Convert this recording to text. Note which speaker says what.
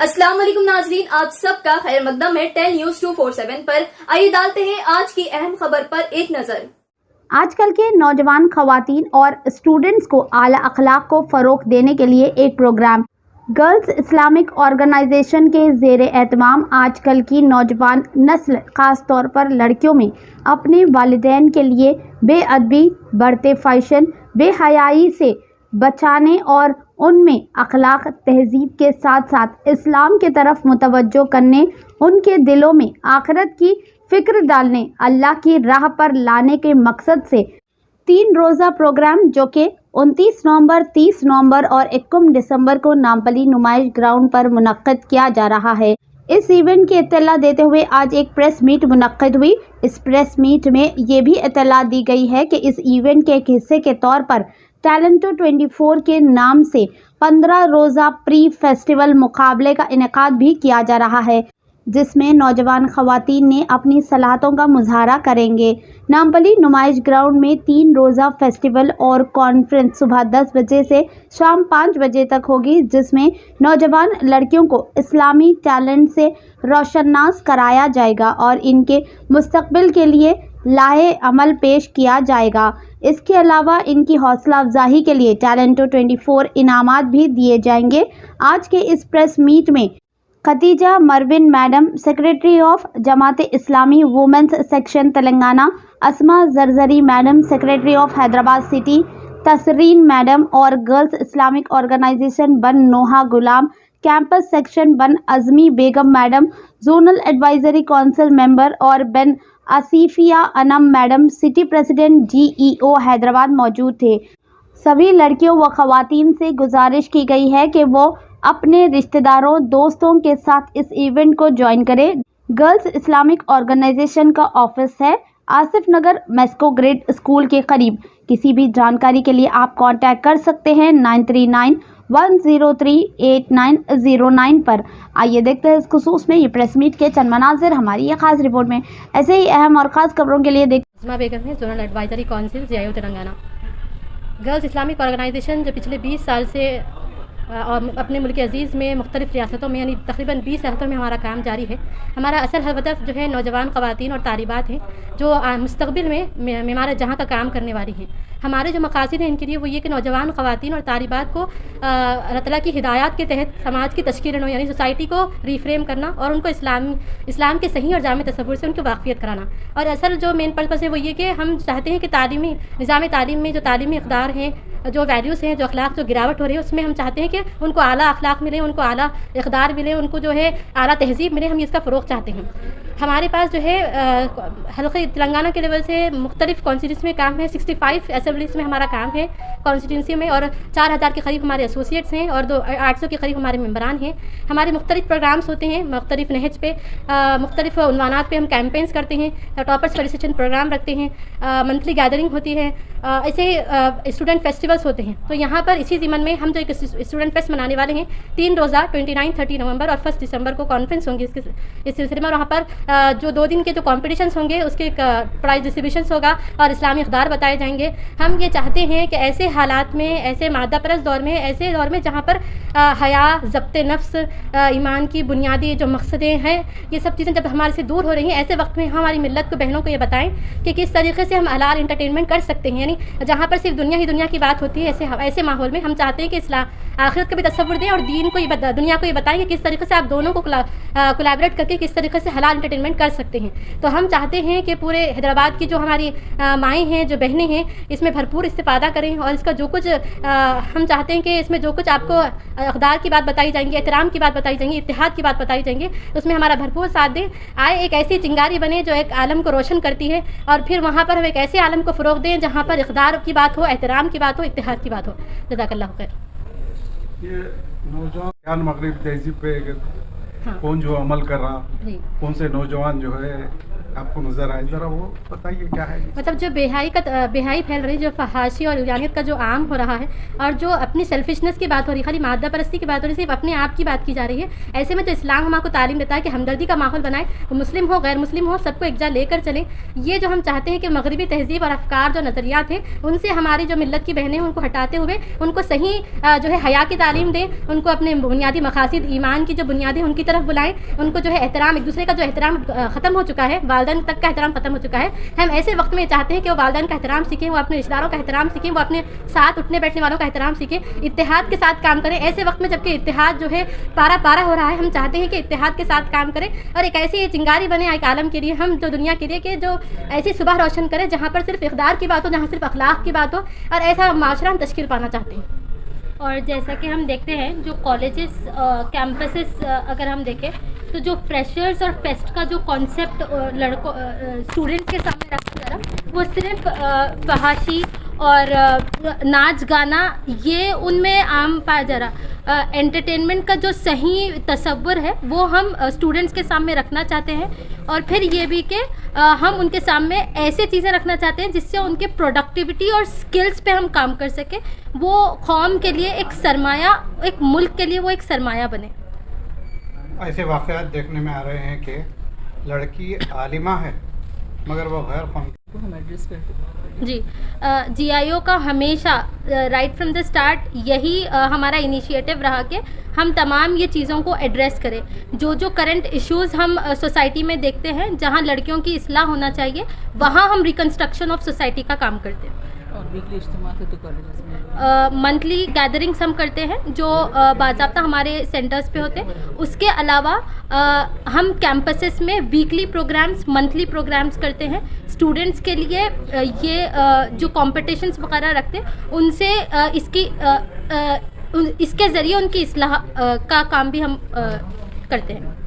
Speaker 1: अस्सलाम वालेकुम नाजरीन, आप सबका खैर मकदम है 10 न्यूज़ 247 पर। आइए डालते हैं आज की अहम खबर पर एक नजर।
Speaker 2: आजकल के नौजवान खवातीन और स्टूडेंट्स को आला अखलाक को फ़रोग़ देने के लिए एक प्रोग्राम गर्ल्स इस्लामिक ऑर्गेनाइजेशन के ज़ेर एहतमाम आजकल की नौजवान नस्ल ख़ास तौर पर लड़कियों में अपने वालिदैन के लिए बेअदबी, बढ़ते फैशन, बेहयाई से बचाने और उनमें अखलाक तहजीब के साथ साथ इस्लाम के तरफ मुतवज्जो करने, उनके दिलों में आखिरत की फ़िक्र डालने, अल्लाह की राह पर लाने के मकसद से 3 रोज़ा प्रोग्राम जो कि 29 नवंबर, 30 नवंबर और 21 दिसंबर को नामपली नुमाइश ग्राउंड पर मुनक्किद किया जा रहा है। इस इवेंट की इत्तला देते हुए आज एक प्रेस मीट मुनक्किद हुई। इस प्रेस मीट में ये भी इत्तला दी गई है कि इस इवेंट के एक हिस्से के तौर पर टैलेंटो 24 के नाम से 15 रोज़ा प्री फेस्टिवल मुकाबले का इनेकाद भी किया जा रहा है, जिसमें नौजवान खवातीन ने अपनी सलाहतों का मुजाहरा करेंगे। नामपली नुमाइश ग्राउंड में 3 रोज़ा फेस्टिवल और कॉन्फ्रेंस सुबह 10 बजे से शाम 5 बजे तक होगी, जिसमें नौजवान लड़कियों को इस्लामी टैलेंट से रोशननास कराया जाएगा और इनके मुस्तकबिल के लिए लाहे अमल पेश किया जाएगा। इसके अलावा इनकी हौसला अफजाही के लिए टैलेंटो 24 इनामात भी दिए जाएंगे। आज के इस प्रेस मीट में खतीजा मरविन madam, secretary of Jamaat Islami women's section Telangana, Asma जरजरी madam, secretary of Hyderabad city, Tasreen madam और गर्ल्स इस्लामिक ऑर्गेनाइजेशन बन नोहा गुलाम, कैंपस सेक्शन बन Azmi Begum madam, zonal advisory council member और बन Asifiya Anam madam, city president GEO Hyderabad मौजूद थे। सभी लड़कियों व खवातीन से गुजारिश की गई है कि वो अपने रिश्तेदारों, दोस्तों के साथ इस इवेंट को ज्वाइन करें। गर्ल्स इस्लामिक ऑर्गेनाइजेशन का ऑफिस है आसिफ नगर मेस्को ग्रेड स्कूल के करीब। किसी भी जानकारी के लिए आप कांटेक्ट कर सकते हैं 9391038909 पर। आइए देखते हैं इस खुसूस में ये प्रेस मीट के चंद मनाजिर हमारी ये खास रिपोर्ट में। ऐसे ही अहम और ख़ास खबरों के लिए
Speaker 3: अस्मा बेगम है, zonal advisory council GIO Telangana. Girls Islamic organisation जो पिछले 20 साल से और अपने मुल्क अज़ीज़ में मुख्तलिफ़ रियासतों में यानी तकरीबन 20 रियासतों में हमारा काम जारी है। हमारा असल हदफ जो है नौजवान ख़वातीन और तालिबात हैं जो मुस्तक़बिल में मेमार जहाँ का काम करने वाली हैं। हमारे जो मकासद हैं इनके लिए वो ये कि नौजवान ख़वातीन और तालिबात को अल्लाह ताला की हिदायत के तहत समाज की तश्कील यानी सोसाइटी को रिफ्रेम करना और उनको इस्लाम के सही और जामे तसव्वुर से उनकी वाक़फ़ियत कराना। और असल जो मेन पर्पस है वो ये कि हम चाहते हैं कि तालीमी निज़ाम तालीम में जो तालीमी इक़दार हैं, जो वैल्यूज़ हैं, जो अखलाक जो गिरावट हो रही है, उसमें हम चाहते हैं कि उनको आला अखलाक मिले, उनको आला इक़दार मिले, उनको जो है आला तहज़ीब मिले। हम इसका फ़रोग़ चाहते हैं। हमारे पास जो है हल्के तेलंगाना के लेवल से मुख्तलिफ़ कॉन्स्टिट्यूंसी में काम है। 65 असेंबलीज़ में हमारा काम है कॉन्स्टिट्यूंसी में और 4000 के करीब हमारे एसोसिएट्स हैं और 800 के करीब हमारे मेम्बरान हैं। हमारे मुख्तलिफ़ प्रोग्राम्स होते हैं मुख्तलिफ़ नहज पे, मुख्तलिफ़ उन्वानात पे हम कैंपेन्स करते हैं, टॉपर्स फेलिसिटेशन प्रोग्राम रखते हैं, मंथली गैदरिंग होती है, ऐसे स्टूडेंट फेस्टिवल्स होते हैं। तो यहाँ पर इसी ज़िमन में हम जो एक स्टूडेंट फेस्ट मनाने वाले हैं 3 रोज़ा 29, 30 नवंबर और 1 दिसंबर को कॉन्फ्रेंस होंगी इस सिलसिले में। और वहाँ पर जो 2 दिन के जो कॉम्पिटिशन्स होंगे उसके प्राइज़ डिस्ट्रीब्यूशंस होगा और इस्लामी इक़दार बताए जाएंगे। हम ये चाहते हैं कि ऐसे हालात में, ऐसे मादा परस्त दौर में, ऐसे दौर में जहाँ पर हया, ज़ब्त नफ्स, ईमान की बुनियादी जो मकसदें हैं, ये सब चीज़ें जब हमारे से दूर हो रही हैं, ऐसे वक्त में हमारी मिल्लत को, बहनों को ये बताएं कि किस तरीके से हम हलाल इंटरटेनमेंट कर सकते हैं। यानी जहाँ पर सिर्फ दुनिया ही दुनिया की बात होती है, ऐसे माहौल में हम चाहते हैं कि इस्लाम आखिरत का भी तसव्वुर दें और दीन को दुनिया को ये बताएं कि किस तरीके से आप दोनों को कोलैबोरेट करके किस तरीके से हलाल इंटरटेनमेंट कर सकते हैं। तो हम चाहते हैं कि पूरे हैदराबाद की जो हमारी माएँ हैं, जो बहनें हैं, इसमें भरपूर इस्तिफ़ादा करें और इसका जो कुछ हम चाहते हैं कि इसमें जो कुछ आपको इक़दार की बात बताई जाएंगी, एहतराम की बात बताई जाएंगी, इत्तेहाद की बात बताई जाएंगी, उसमें हमारा भरपूर साथ दें। आए एक ऐसी चिंगारी बने जो एक आलम को रोशन करती है और फिर वहाँ पर हम एक ऐसे आलम को फ़रोग़ दें जहाँ पर इक़दार की बात हो, एहतराम की बात हो, इत्तेहाद की बात हो। जज़ाकल्लाहु खैर।
Speaker 4: ये नौजवान मगरिब तहजीब पे कौन जो अमल कर रहा, कौन से नौजवान जो है आपको नजर आए, जरा वो बताइए क्या है।
Speaker 3: मतलब जो बेहाई फैल रही, जो फहाशी और उजानियत का जो आम हो रहा है, और जो अपनी सेल्फिशनेस की बात हो रही है, खाली मादा परस्ती की बात हो रही है, सिर्फ अपने आप की बात की जा रही है, ऐसे में तो इस्लाम हमको तालीम देता है कि हमदर्दी का माहौल बनाए, मुस्लिम हो गैर मुस्लिम हो सबको एक जगह लेकर चलें। ये जो हम चाहते हैं कि मगरबी तहजीब और अफकार जो नज़रियात हैं उनसे हमारी जो मिल्लत की बहनें उनको हटाते हुए उनको सही जो है हया की तालीम दें, उनको अपने बुनियादी मकासद ईमान की जो बुनियादी उनकी तरफ बुलाएं, उनको जो है एहतराम, एक दूसरे का जो एहतराम ख़त्म हो चुका है, वालिदैन तक का एहतराम ख़त्म हो चुका है। हम ऐसे वक्त में चाहते हैं कि वो वालिदैन का एहतराम सीखें, वो अपने रिश्तेदारों का एहतराम सीखें, वो अपने साथ उठने बैठने वालों का एहतराम सीखें, इत्तेहाद के साथ काम करें। ऐसे वक्त में जबकि इत्तेहाद जो है पारा पारा हो रहा है, हम चाहते हैं कि इत्तेहाद के साथ काम करें और एक ऐसी चिंगारी बने एक आलम के लिए, हम जो दुनिया के लिए कि जो ऐसी सुबह रोशन करे जहाँ पर सिर्फ इक़दार की बात हो, जहाँ सिर्फ अखलाक की बात हो, और ऐसा माशरा हम तश्कील पाना चाहते हैं।
Speaker 5: और जैसा कि हम देखते हैं जो कॉलेजेस कैंपसेस अगर हम देखें तो जो फ्रेशर्स और फेस्ट का जो कॉन्सेप्ट लड़कों स्टूडेंट्स के सामने रखा जा रहा वो सिर्फ फहाशी और नाच गाना ये उनमें आम पाया जा रहा। एंटरटेनमेंट का जो सही तसव्वुर है वो हम स्टूडेंट्स के सामने रखना चाहते हैं, और फिर ये भी कि हम उनके सामने ऐसे चीज़ें रखना चाहते हैं जिससे उनके प्रोडक्टिविटी और स्किल्स पे हम काम कर सकें, वो कौम के लिए एक सरमाया, एक मुल्क के लिए वो एक सरमाया बने।
Speaker 4: ऐसे वाक़यात देखने में आ रहे हैं कि लड़की आलिमा है मगर वो गैर कौम
Speaker 5: जी GIO का हमेशा राइट फ्रॉम द स्टार्ट यही हमारा इनिशिएटिव रहा कि हम तमाम ये चीज़ों को एड्रेस करें। जो करंट इश्यूज़ हम सोसाइटी में देखते हैं, जहाँ लड़कियों की इस्लाह होना चाहिए, वहाँ हम रिकन्स्ट्रक्शन ऑफ सोसाइटी का काम करते हैं।
Speaker 6: और वीकली इज्तिमा तो कॉलेजेस में
Speaker 5: मंथली गैदरिंग्स हम करते हैं जो बाज़ाब्ता हमारे सेंटर्स पे होते हैं। उसके अलावा हम कैंपसेस में वीकली प्रोग्राम्स, मंथली प्रोग्राम्स करते हैं स्टूडेंट्स के लिए। ये जो कॉम्पिटिशन्स वगैरह रखते हैं उनसे इसके ज़रिए उनकी इस्लाह का काम भी हम करते हैं।